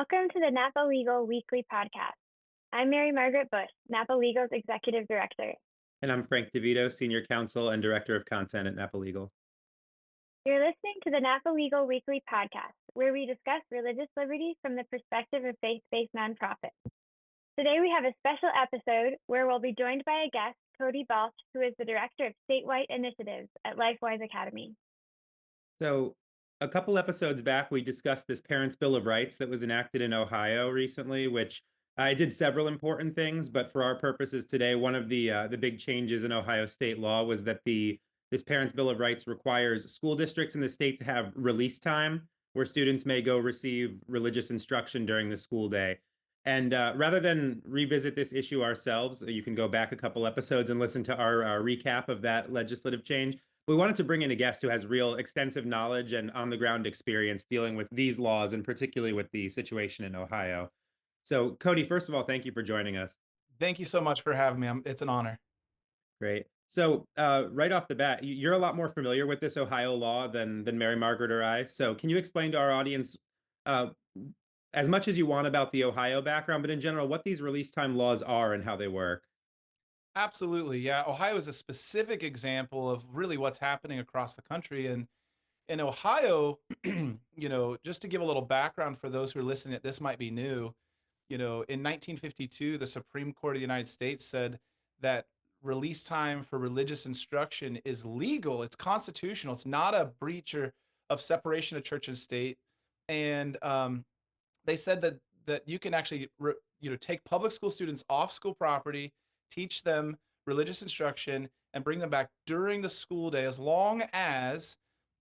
Welcome to the Napa Legal Weekly Podcast. I'm Mary Margaret Bush, Napa Legal's Executive Director. And I'm Frank DeVito, Senior Counsel and Director of Content at Napa Legal. You're listening to the Napa Legal Weekly Podcast, where we discuss religious liberty from the perspective of faith-based nonprofits. Today we have a special episode where we'll be joined by a guest, Cody Balch, who is the Director of Statewide Initiatives at LifeWise Academy. So a couple episodes back, we discussed this Parents' Bill of Rights that was enacted in Ohio recently, which I did several important things, but for our purposes today, one of the big changes in Ohio state law was that this Parents' Bill of Rights requires school districts in the state to have release time where students may go receive religious instruction during the school day. And rather than revisit this issue ourselves, you can go back a couple episodes and listen to our recap of that legislative change. We wanted to bring in a guest who has real extensive knowledge and on the ground experience dealing with these laws, and particularly with the situation in Ohio. So, Cody, first of all, thank you for joining us. Thank you so much for having me. It's an honor. Great. So, right off the bat, you're a lot more familiar with this Ohio law than Mary Margaret or I. So, can you explain to our audience, uh, as much as you want about the Ohio background, but in general, what these release time laws are and how they work? Absolutely. Yeah. Ohio is a specific example of really what's happening across the country. And in Ohio, just to give a little background for those who are listening, that this might be new, in 1952, the Supreme Court of the United States said that release time for religious instruction is legal. It's constitutional. It's not a breach of separation of church and state. And they said that you can actually take public school students off school property, teach them religious instruction, and bring them back during the school day as long as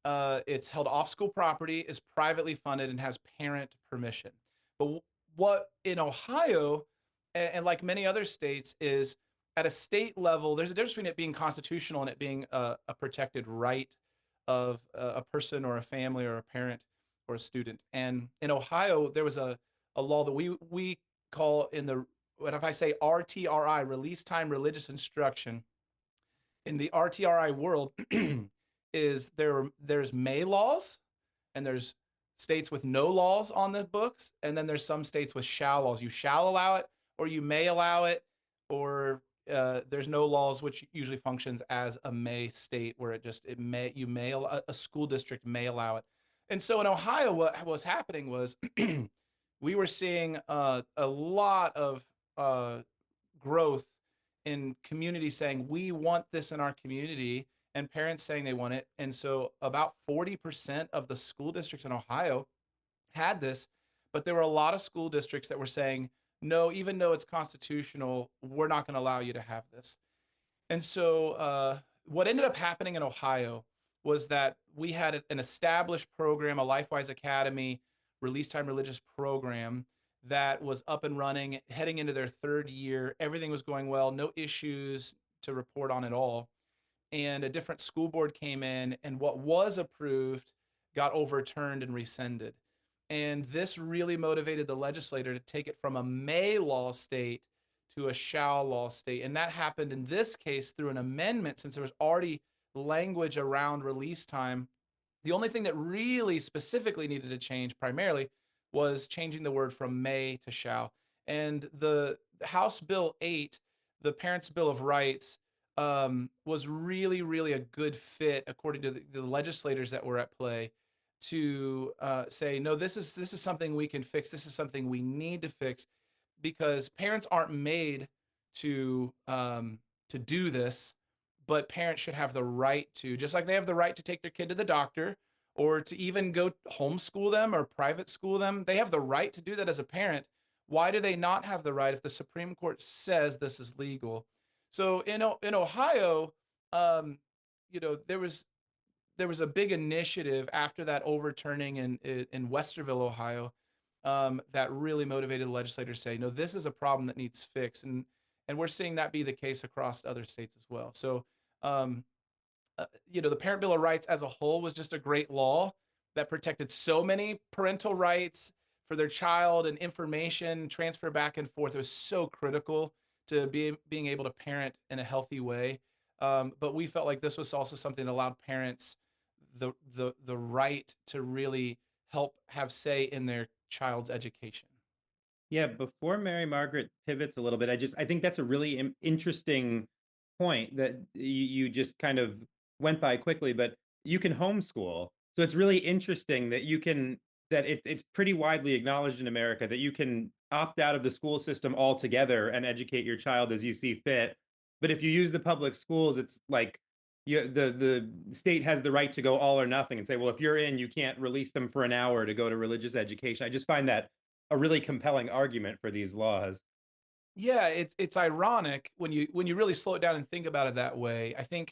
it's held off school property, is privately funded, and has parent permission. But what in Ohio, and like many other states, is at a state level, there's a difference between it being constitutional and it being a protected right of a person or a family or a parent or a student. And in Ohio, there was a law that we call, what if I say RTRI, release time religious instruction. In the RTRI world, there's May laws, and there's states with no laws on the books, and then there's some states with shall laws. You shall allow it, or you may allow it, or there's no laws, which usually functions as a may state, where a school district may allow it. And so in Ohio, what was happening was we were seeing a lot of growth in communities saying, we want this in our community, and parents saying they want it. And so about 40% of the school districts in Ohio had this, but there were a lot of school districts that were saying, no, even though it's constitutional, we're not going to allow you to have this. And so what ended up happening in Ohio was that we had an established program, a LifeWise Academy release time religious program that was up and running, heading into their third year. Everything was going well, no issues to report on at all. And a different school board came in, and what was approved got overturned and rescinded. And this really motivated the legislator to take it from a may law state to a shall law state. And that happened in this case through an amendment, since there was already language around release time. The only thing that really specifically needed to change primarily was changing the word from may to shall. And the House Bill 8, the Parents' Bill of Rights, was really, really a good fit, according to the legislators that were at play, to say, no, this is something we can fix. This is something we need to fix, because parents aren't made to do this, but parents should have the right to, just like they have the right to take their kid to the doctor, or to even go homeschool them or private school them. They have the right to do that as a parent. Why do they not have the right if the Supreme Court says this is legal? So in Ohio, there was a big initiative after that overturning in Westerville, Ohio, that really motivated the legislators to say, no, this is a problem that needs fixed. And we're seeing that be the case across other states as well. So, the Parent Bill of Rights as a whole was just a great law that protected so many parental rights for their child, and information transfer back and forth. It was so critical to being able to parent in a healthy way. But we felt like this was also something that allowed parents the right to really help have say in their child's education. Yeah, before Mary Margaret pivots a little bit, I think that's a really interesting point that you just kind of went by quickly, but you can homeschool. So it's really interesting that it's pretty widely acknowledged in America that you can opt out of the school system altogether and educate your child as you see fit. But if you use the public schools, it's like the state has the right to go all or nothing and say, well, if you're in, you can't release them for an hour to go to religious education. I just find that a really compelling argument for these laws. Yeah, it's ironic when you really slow it down and think about it that way. I think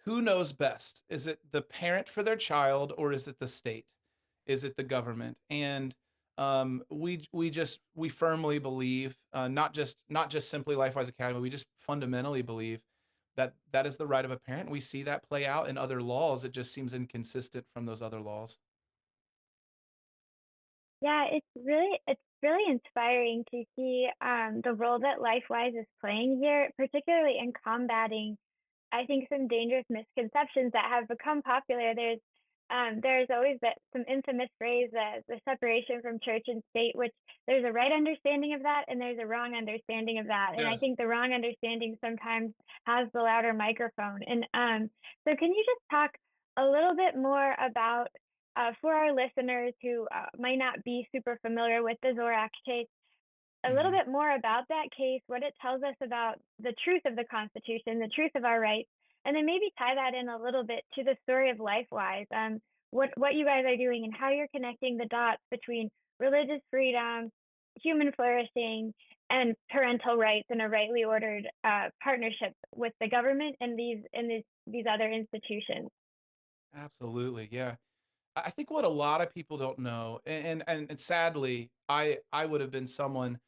who knows best? Is it the parent for their child or is it the state? Is it the government? And we firmly believe, not just simply LifeWise Academy. We just fundamentally believe that that is the right of a parent. We see that play out in other laws. It just seems inconsistent from those other laws. Yeah, it's really inspiring to see the role that LifeWise is playing here, particularly in combating, I think, some dangerous misconceptions that have become popular. There's always some infamous phrase, the separation from church and state, which there's a right understanding of that and there's a wrong understanding of that. And I Yes. think the wrong understanding sometimes has the louder microphone. And so can you just talk a little bit more about, for our listeners who might not be super familiar with the Zorak case, a little Mhm. bit more about that case, what it tells us about the truth of the Constitution, the truth of our rights, and then maybe tie that in a little bit to the story of LifeWise, what you guys are doing and how you're connecting the dots between religious freedom, human flourishing, and parental rights in a rightly ordered partnership with the government and these other institutions. Absolutely. Yeah. I think what a lot of people don't know, and sadly, I would have been someone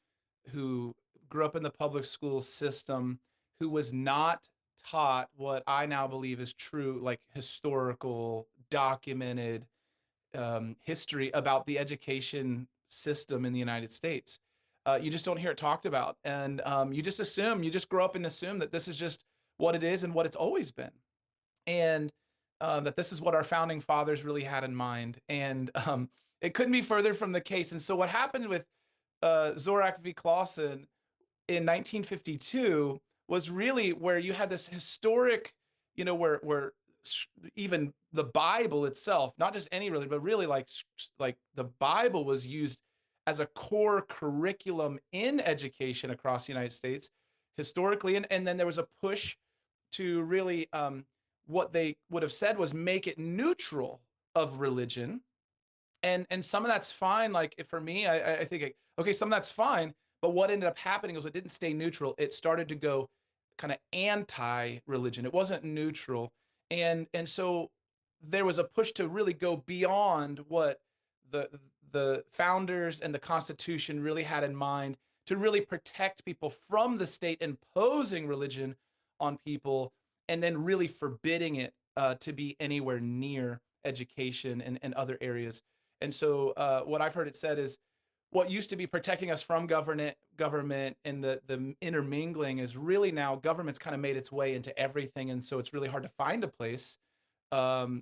who grew up in the public school system who was not taught what I now believe is true, like historical, documented history about the education system in the United States. You just don't hear it talked about, and you just grow up and assume that this is just what it is and what it's always been, and that this is what our founding fathers really had in mind. And it couldn't be further from the case. And so, what happened with Zorak v. Clausen in 1952 was really where you had this historic, where even the Bible itself, not just any religion, but really like the Bible was used as a core curriculum in education across the United States historically, and then there was a push to really what they would have said was make it neutral of religion, and some of that's fine. Like for me, I think okay, some of that's fine. But what ended up happening was it didn't stay neutral. It started to go kind of anti-religion. It wasn't neutral, and so there was a push to really go beyond what the the founders and the Constitution really had in mind to really protect people from the state imposing religion on people and then really forbidding it to be anywhere near education and other areas. And so, what I've heard it said is, what used to be protecting us from government and the intermingling is really now government's kind of made its way into everything, and so it's really hard to find a place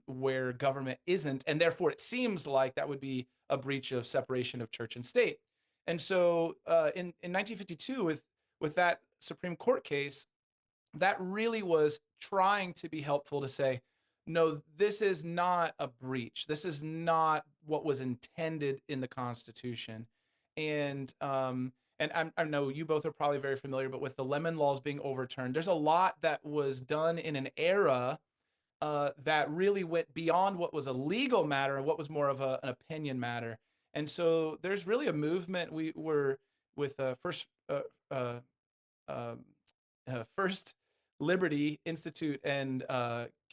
where government isn't, and therefore it seems like that would be a breach of separation of church and state. And so, in 1952, with that Supreme Court case, that really was trying to be helpful to say, no, this is not a breach. This is not what was intended in the Constitution. And I know you both are probably very familiar, but with the Lemon laws being overturned, there's a lot that was done in an era that really went beyond what was a legal matter and what was more of an opinion matter. And so there's really a movement. We were with uh, um, First Liberty Institute and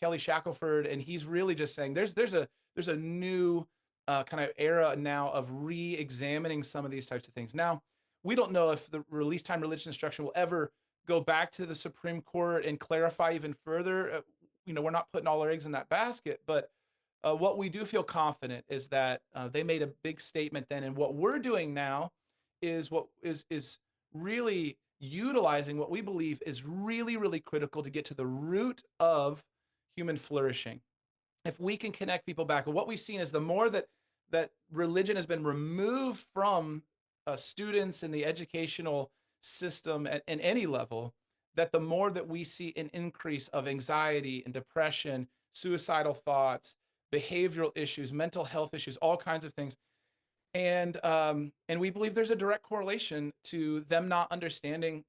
Kelly Shackelford, and he's really just saying there's a new kind of era now of re-examining some of these types of things. Now, we don't know if the release time religious instruction will ever go back to the Supreme Court and clarify even further. We're not putting all our eggs in that basket, but what we do feel confident is that they made a big statement then, and what we're doing now is what is really utilizing what we believe is really, really critical to get to the root of human flourishing. If we can connect people back, and what we've seen is the more that religion has been removed from students in the educational system at any level, that the more that we see an increase of anxiety and depression, suicidal thoughts, behavioral issues, mental health issues, all kinds of things. And we believe there's a direct correlation to them not understanding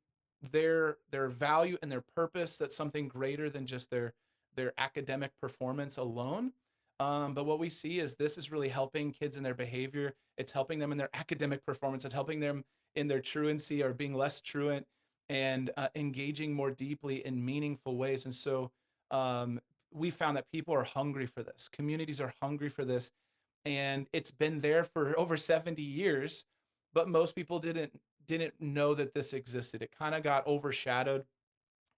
their value and their purpose. That's something greater than just their academic performance alone. But what we see is this is really helping kids in their behavior. It's helping them in their academic performance. It's helping them in their truancy or being less truant, and engaging more deeply in meaningful ways. And so we found that people are hungry for this. Communities are hungry for this, and it's been there for over 70 years, but most people didn't know that this existed. It kind of got overshadowed,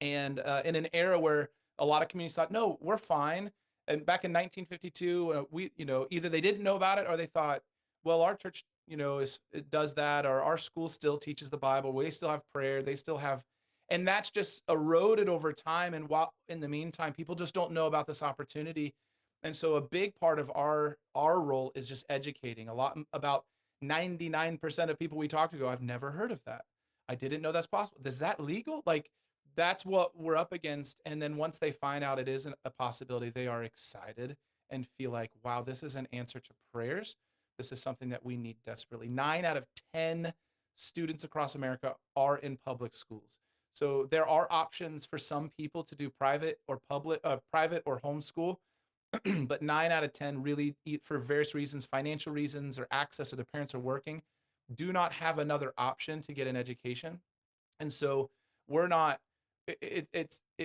and in an era where a lot of communities thought, no, we're fine. And back in 1952, we, either they didn't know about it, or they thought, well, our church, it does that, or our school still teaches the Bible. They still have prayer. They still have, and that's just eroded over time. And while in the meantime, people just don't know about this opportunity. And so a big part of our role is just educating. A lot about 99% of people we talk to go, I've never heard of that. I didn't know that's possible. Is that legal? Like, that's what we're up against. And then once they find out it isn't a possibility, they are excited and feel like, wow, this is an answer to prayers. This is something that we need desperately. 9 out of 10 students across America are in public schools. So there are options for some people to do private or homeschool, but 9 out of 10 really, for various reasons, financial reasons or access, or their parents are working, do not have another option to get an education. And so we're not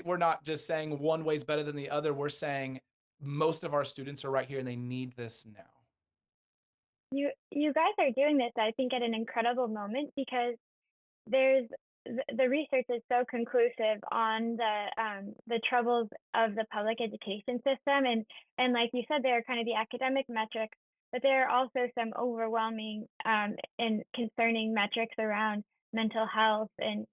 we're not just saying one way is better than the other. We're saying most of our students are right here and they need this now. You guys are doing this, I think, at an incredible moment, because there's the research is so conclusive on the troubles of the public education system, and like you said, there are kind of the academic metrics, but there are also some overwhelming and concerning metrics around mental health and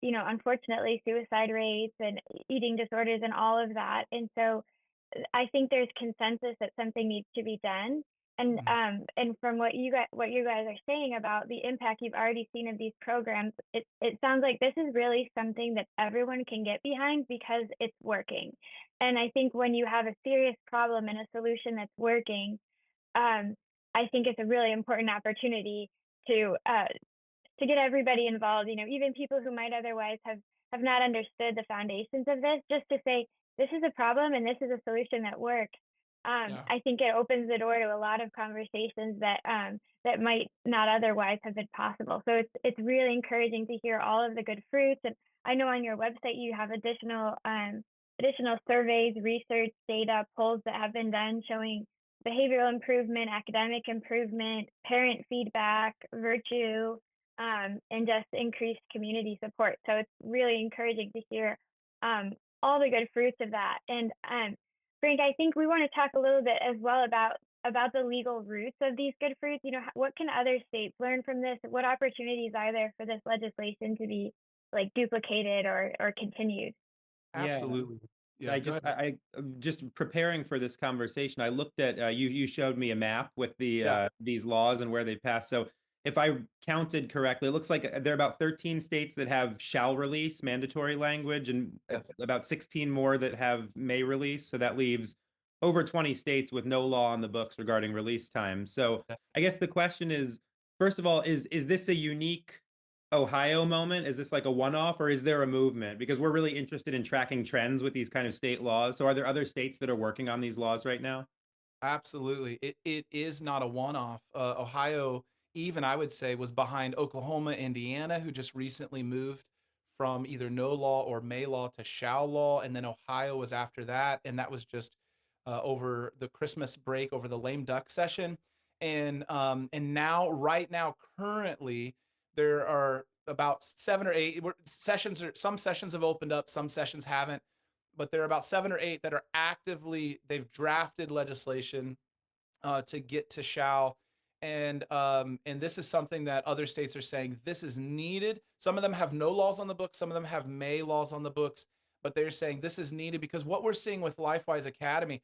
unfortunately suicide rates and eating disorders and all of that. And so I think there's consensus that something needs to be done. And from what you guys are saying about the impact you've already seen of these programs, it sounds like this is really something that everyone can get behind because it's working. And I think when you have a serious problem and a solution that's working, I think it's a really important opportunity to get everybody involved. Even people who might otherwise have not understood the foundations of this, just to say this is a problem and this is a solution that works. Yeah. I think it opens the door to a lot of conversations that might not otherwise have been possible. So it's really encouraging to hear all of the good fruits. And I know on your website you have additional surveys, research, data, polls that have been done showing behavioral improvement, academic improvement, parent feedback, virtue, and just increased community support. So it's really encouraging to hear all the good fruits of that. And Frank, I think we want to talk a little bit as well about the legal roots of these good fruits. What can other states learn from this? What opportunities are there for this legislation to be like duplicated or continued? Absolutely. Yeah. I just preparing for this conversation, I looked at you showed me a map with the these laws and where they passed. So if I counted correctly, it looks like there are about 13 states that have shall release mandatory language, and it's about 16 more that have may release. So that leaves over 20 states with no law on the books regarding release time. So I guess the question is, first of all, is this a unique Ohio moment? Is this like a one-off, or is there a movement? Because we're really interested in tracking trends with these kind of state laws. So are there other states that are working on these laws right now? Absolutely. It is not a one-off. Ohio, even I would say, was behind Oklahoma, Indiana, who just recently moved from either no law or may law to shall law. And then Ohio was after that. And that was just over the Christmas break, over the lame duck session. And now, right now, currently, there are about 7 or 8 sessions, or some sessions have opened up, some sessions haven't, but there are about 7 or 8 that are they've drafted legislation to get to shall. And this is something that other states are saying this is needed. Some of them have no laws on the books, some of them have may laws on the books, but they're saying this is needed because what we're seeing with LifeWise Academy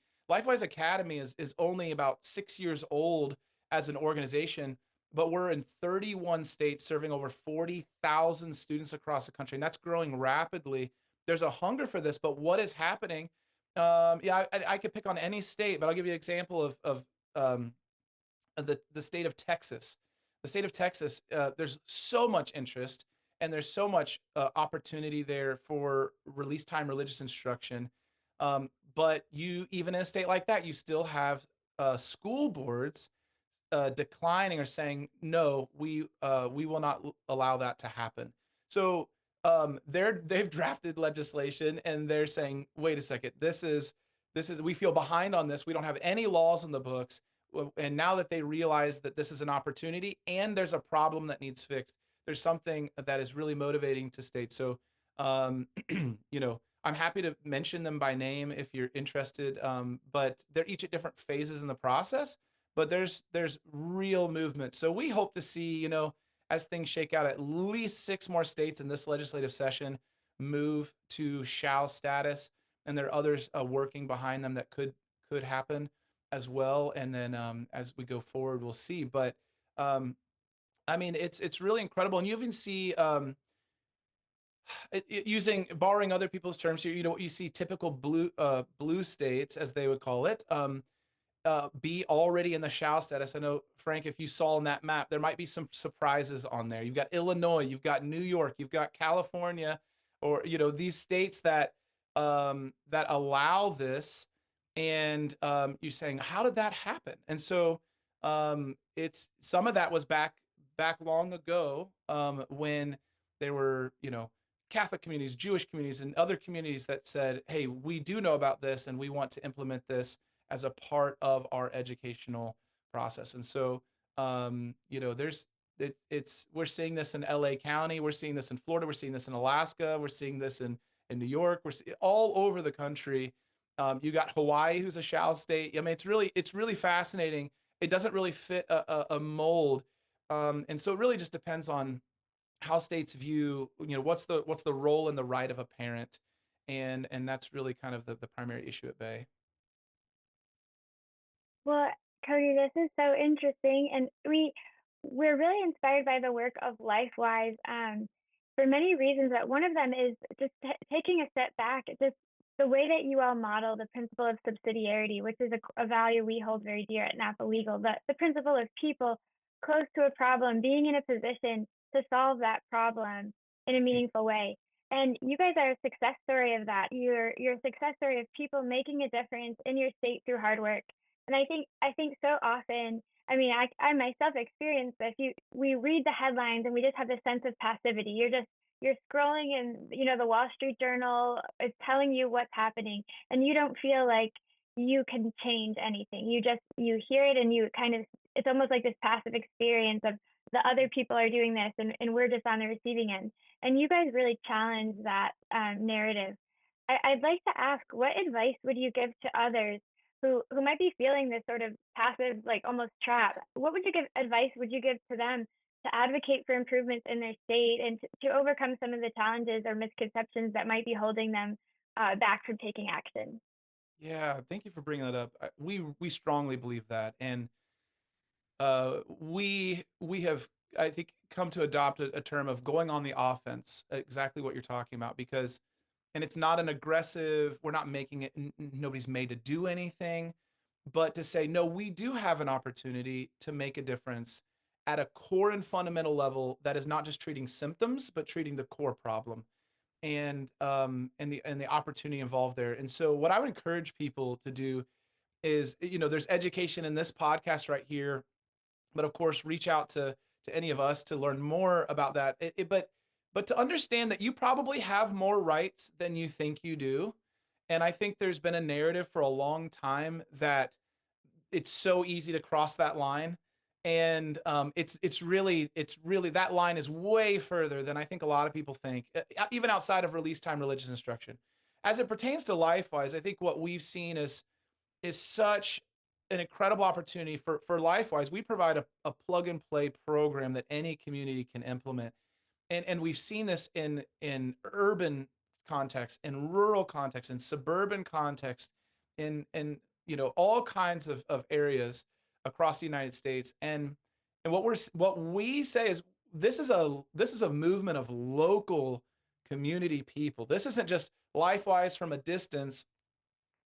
is only about 6 years old as an organization, but we're in 31 states serving over 40,000 students across the country, and that's growing rapidly. There's a hunger for this, but what is happening? Yeah, I could pick on any state, but I'll give you an example um, of the state of Texas. The state of Texas, there's so much interest and there's so much opportunity there for release time religious instruction. But you, even in a state like that, you still have school boards declining or saying no, we will not allow that to happen. So they've drafted legislation and they're saying, wait a second, this is we feel behind on this. We don't have any laws in the books, and now that they realize that this is an opportunity and there's a problem that needs fixed, there's something that is really motivating to states. So I'm happy to mention them by name if you're interested, but they're each at different phases in the process, but there's real movement. So we hope to see, as things shake out, at least 6 more states in this legislative session move to shall status, and there are others working behind them that could happen as well. And then as we go forward, we'll see. But um, I mean, it's really incredible, and you even see using borrowing other people's terms here. You see typical blue states, as they would call it. Be already in the shall status. I know, Frank, if you saw on that map, there might be some surprises on there. You've got Illinois, you've got New York, you've got California, or these states that allow this, and you're saying, how did that happen? And so it's some of that was back long ago, when there were Catholic communities, Jewish communities, and other communities that said, hey, we do know about this and we want to implement this as a part of our educational process. And so, there's we're seeing this in LA County, we're seeing this in Florida, we're seeing this in Alaska, we're seeing this in New York, all over the country. You got Hawaii, who's a shall state. I mean, it's really fascinating. It doesn't really fit a mold, and so it really just depends on how states view, what's the role and the right of a parent, and that's really kind of the primary issue at bay. Well, Cody, this is so interesting, and we're really inspired by the work of LifeWise, for many reasons. But one of them is just taking a step back. Just the way that you all model the principle of subsidiarity, which is a value we hold very dear at Napa Legal. The principle of people close to a problem being in a position to solve that problem in a meaningful way. And you guys are a success story of that. You're a success story of people making a difference in your state through hard work. And I think so often, I mean, I myself experienced this. We read the headlines and we just have this sense of passivity. You're scrolling and the Wall Street Journal is telling you what's happening, and you don't feel like you can change anything. You hear it and you kind of, it's almost like this passive experience of the other people are doing this, and we're just on the receiving end. And you guys really challenge that narrative. I'd like to ask, what advice would you give to others who might be feeling this sort of passive, like almost trap? What advice would you give to them to advocate for improvements in their state and to overcome some of the challenges or misconceptions that might be holding them back from taking action? Yeah, thank you for bringing that up. We strongly believe that, and we have, I think, come to adopt a term of going on the offense. Exactly what you're talking about, because, and it's not an aggressive. We're not making it. Nobody's made to do anything, but to say no, we do have an opportunity to make a difference at a core and fundamental level that is not just treating symptoms, but treating the core problem, and the opportunity involved there. And so, what I would encourage people to do is, there's education in this podcast right here, but of course reach out to any of us to learn more about that. But to understand that you probably have more rights than you think you do. And I think there's been a narrative for a long time that it's so easy to cross that line, and it's really that line is way further than I think a lot of people think, even outside of release time religious instruction. As it pertains to LifeWise, I think what we've seen is such an incredible opportunity for LifeWise. We provide a plug and play program that any community can implement, and we've seen this in urban context, in rural context, in suburban context, in all kinds of areas across the United States. And And what we say is this is a movement of local community people. This isn't just LifeWise from a distance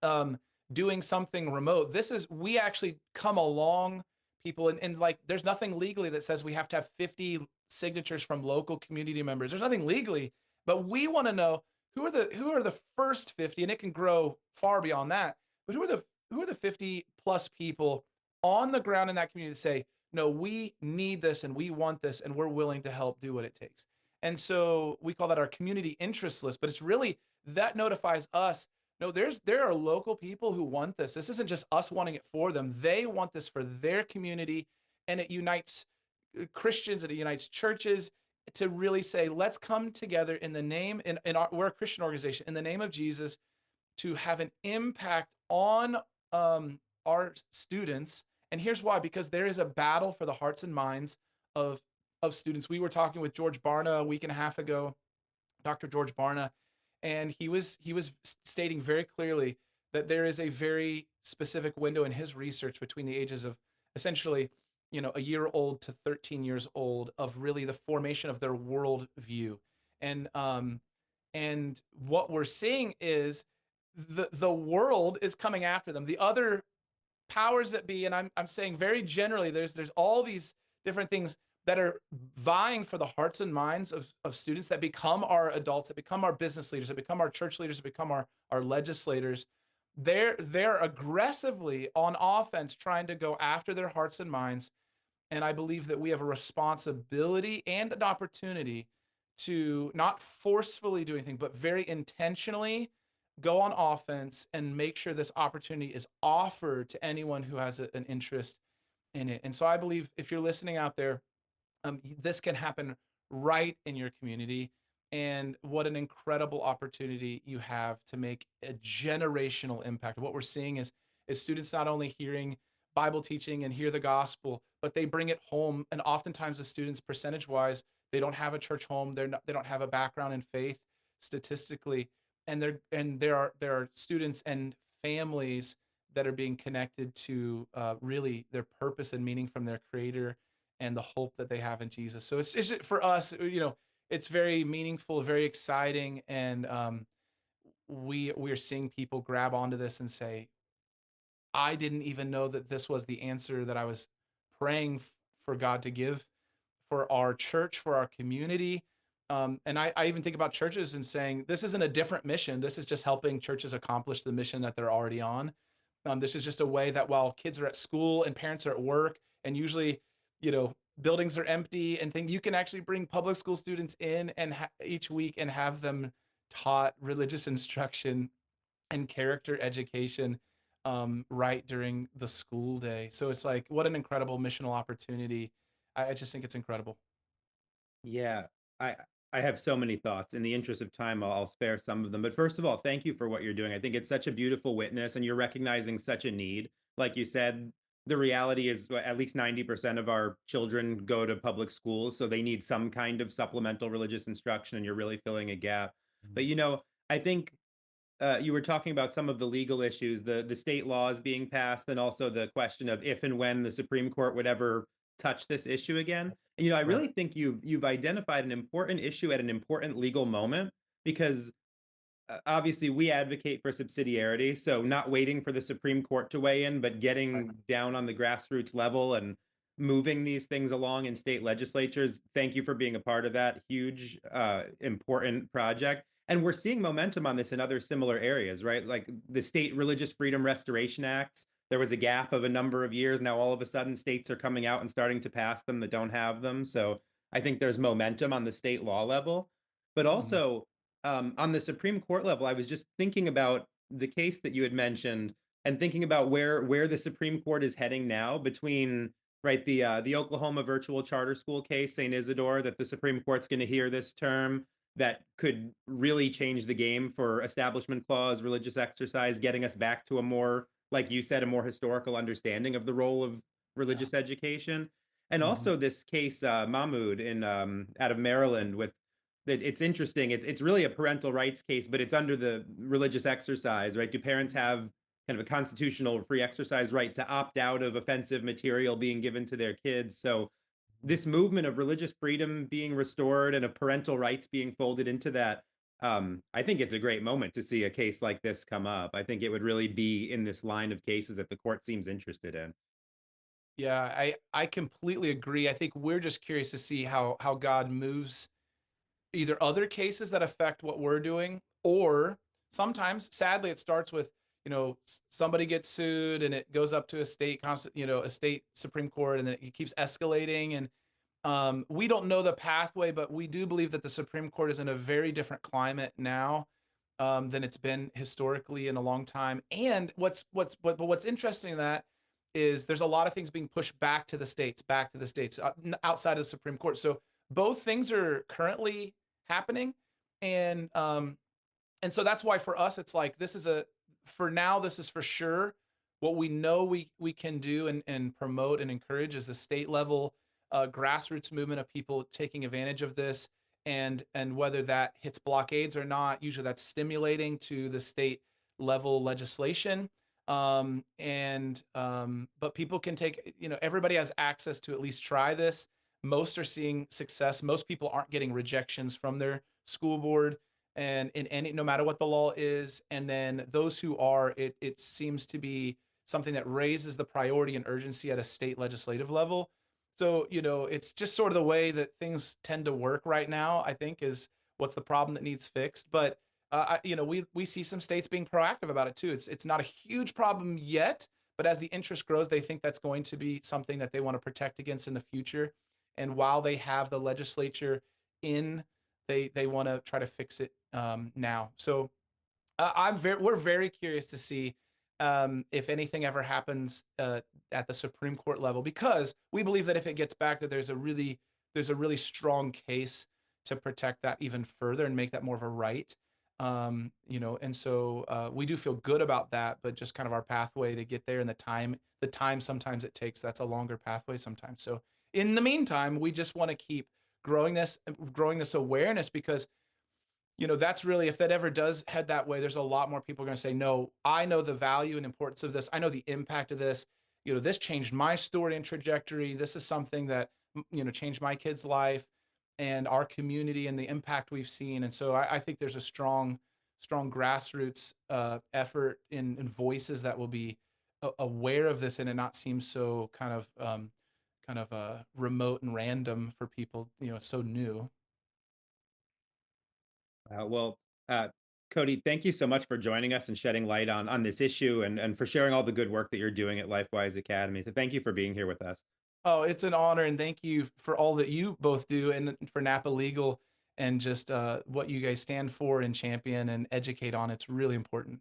um doing something remote. This is we actually come along people, and like there's nothing legally that says we have to have 50 signatures from local community members. There's nothing legally, but we want to know who are the first 50, and it can grow far beyond that. But who are the 50 plus people on the ground in that community that say, no, we need this and we want this and we're willing to help do what it takes. And so we call that our community interest list, but it's really that notifies us, no, there are local people who want this. This isn't just us wanting it for them. They want this for their community, and it unites Christians and it unites churches to really say, let's come together in the name, we're a Christian organization, in the name of Jesus, to have an impact on our students. And here's why: because there is a battle for the hearts and minds of students. We were talking with George Barna a week and a half ago, Dr. George Barna, and he was stating very clearly that there is a very specific window in his research between the ages of essentially, a year old to 13 years old, of really the formation of their world view. And what we're seeing is the world is coming after them. The other powers that be, and I'm saying very generally, there's all these different things that are vying for the hearts and minds of students that become our adults, that become our business leaders, that become our church leaders, that become our legislators. They're aggressively on offense trying to go after their hearts and minds. And I believe that we have a responsibility and an opportunity to not forcefully do anything, but very intentionally go on offense and make sure this opportunity is offered to anyone who has an interest in it. And so I believe, if you're listening out there, this can happen right in your community. And what an incredible opportunity you have to make a generational impact. What we're seeing is students not only hearing Bible teaching and hear the gospel, but they bring it home. And oftentimes the students, percentage wise, they don't have a church home. They don't have a background in faith statistically. And there are students and families that are being connected to really their purpose and meaning from their creator and the hope that they have in Jesus. So it's for us, it's very meaningful, very exciting. And we are seeing people grab onto this and say, I didn't even know that this was the answer that I was praying for God to give for our church, for our community. And I even think about churches and saying, this isn't a different mission. This is just helping churches accomplish the mission that they're already on. This is just a way that while kids are at school and parents are at work, and usually, buildings are empty and things, you can actually bring public school students in and each week and have them taught religious instruction and character education right during the school day. So it's like, what an incredible missional opportunity. I just think it's incredible. Yeah, I I have so many thoughts. In the interest of time, I'll spare some of them. But first of all, thank you for what you're doing. I think it's such a beautiful witness, and you're recognizing such a need. Like you said, the reality is at least 90% of our children go to public schools, so they need some kind of supplemental religious instruction, and you're really filling a gap. But I think you were talking about some of the legal issues, the state laws being passed, and also the question of if and when the Supreme Court would ever touch this issue again. And, I Right. really think you've identified an important issue at an important legal moment, because obviously we advocate for subsidiarity, so not waiting for the Supreme Court to weigh in, but Right. getting down on the grassroots level and moving these things along in state legislatures. Thank you for being a part of that huge, important project. And we're seeing momentum on this in other similar areas, right? Like the State Religious Freedom Restoration Acts. There was a gap of a number of years. Now, all of a sudden, states are coming out and starting to pass them that don't have them. So I think there's momentum on the state law level. But Mhm. also, on the Supreme Court level, I was just thinking about the case that you had mentioned and thinking about where the Supreme Court is heading now between right the Oklahoma virtual charter school case, St. Isidore, that the Supreme Court's going to hear this term, that could really change the game for Establishment Clause, religious exercise, getting us back to a more, like you said, a more historical understanding of the role of Yeah. religious education. And Mhm. also this case, Mahmoud in out of Maryland, with that. It's interesting. It's really a parental rights case, but it's under the religious exercise, right? Do parents have kind of a constitutional free exercise right to opt out of offensive material being given to their kids? So this movement of religious freedom being restored and of parental rights being folded into that, I think it's a great moment to see a case like this come up. I think it would really be in this line of cases that the court seems interested in. Yeah, I completely agree. I think we're just curious to see how God moves either other cases that affect what we're doing, or sometimes, sadly, it starts with, somebody gets sued and it goes up to a a state Supreme Court, and then it keeps escalating. And we don't know the pathway, but we do believe that the Supreme Court is in a very different climate now than it's been historically in a long time. And what's interesting in that is there's a lot of things being pushed back to the states, outside of the Supreme Court. So both things are currently happening, and so that's why for us it's like for now this is for sure what we know we can do and promote and encourage is the state level grassroots movement of people taking advantage of this, and whether that hits blockades or not, usually that's stimulating to the state level legislation. But people can take, everybody has access to at least try this. Most are seeing success. Most people aren't getting rejections from their school board, and in any, no matter what the law is. And then those who are, it seems to be something that raises the priority and urgency at a state legislative level. So, it's just sort of the way that things tend to work right now, I think, is what's the problem that needs fixed. But we see some states being proactive about it too. It's not a huge problem yet, but as the interest grows, they think that's going to be something that they want to protect against in the future. And while they have the legislature in, they want to try to fix it now. So we're very curious to see if anything ever happens at the Supreme Court level, because we believe that if it gets back, that there's a really strong case to protect that even further and make that more of a right. And so we do feel good about that, but just kind of our pathway to get there, and the time sometimes it takes, that's a longer pathway sometimes. So in the meantime, we just want to keep growing this awareness, because that's really, if that ever does head that way, there's a lot more people going to say, no, I know the value and importance of this. I know the impact of this. This changed my story and trajectory. This is something that, changed my kid's life and our community and the impact we've seen. And so I think there's a strong grassroots effort in voices that will be aware of this, and it not seem so kind of remote and random for people. It's so new. Well, Cody, thank you so much for joining us and shedding light on this issue, and for sharing all the good work that you're doing at LifeWise Academy. So thank you for being here with us. Oh, it's an honor, and thank you for all that you both do, and for Napa Legal, and just what you guys stand for and champion and educate on. It's really important.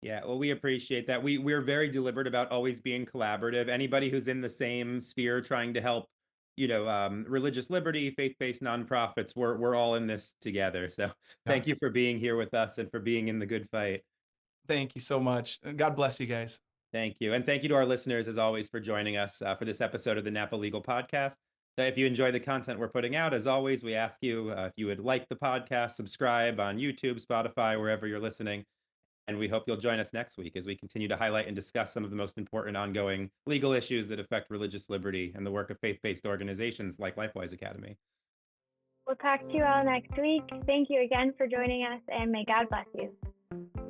Yeah, well, we appreciate that. We're very deliberate about always being collaborative. Anybody who's in the same sphere trying to help, religious liberty, faith-based nonprofits, we're all in this together. So Yeah. thank you for being here with us and for being in the good fight. Thank you so much. God bless you guys. Thank you. And thank you to our listeners, as always, for joining us for this episode of the Napa Legal Podcast. If you enjoy the content we're putting out, as always, we ask you if you would like the podcast, subscribe on YouTube, Spotify, wherever you're listening. And we hope you'll join us next week as we continue to highlight and discuss some of the most important ongoing legal issues that affect religious liberty and the work of faith-based organizations like LifeWise Academy. We'll talk to you all next week. Thank you again for joining us, and may God bless you.